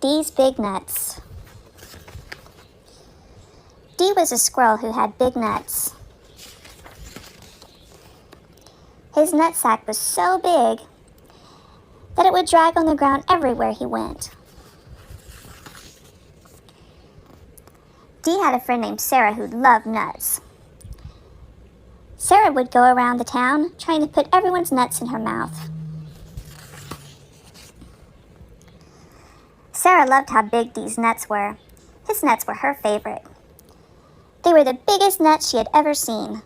Dee's Big Nuts. Dee was a squirrel who had big nuts. His nutsack was so big that it would drag on the ground everywhere he went. Dee had a friend named Sarah who loved nuts. Sarah would go around the town trying to put everyone's nuts in her mouth. Sarah loved how big Dee's nuts were. His nuts were her favorite. They were the biggest nuts she had ever seen.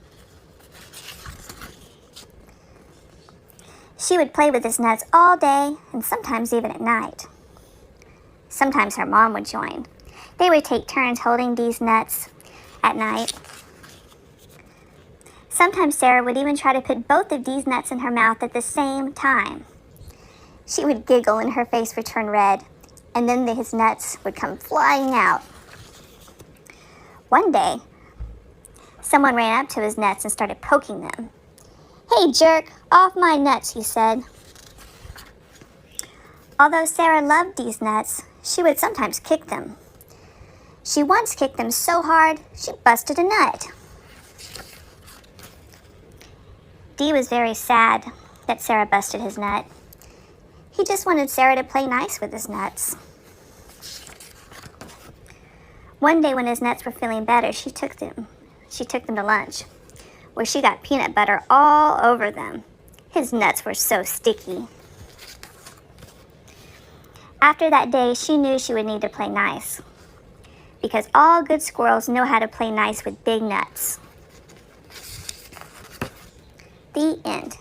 She would play with his nuts all day and sometimes even at night. Sometimes her mom would join. They would take turns holding Dee's nuts at night. Sometimes Sarah would even try to put both of Dee's nuts in her mouth at the same time. She would giggle and her face would turn red, and then his nuts would come flying out. One day, someone ran up to his nuts and started poking them. "Hey jerk, off my nuts," he said. Although Sarah loved Dee's nuts, she would sometimes kick them. She once kicked them so hard, she busted a nut. Dee was very sad that Sarah busted his nut. He just wanted Sarah to play nice with his nuts. One day when his nuts were feeling better, she took them to lunch, where she got peanut butter all over them. His nuts were so sticky. After that day, she knew she would need to play nice, because all good squirrels know how to play nice with big nuts. The end.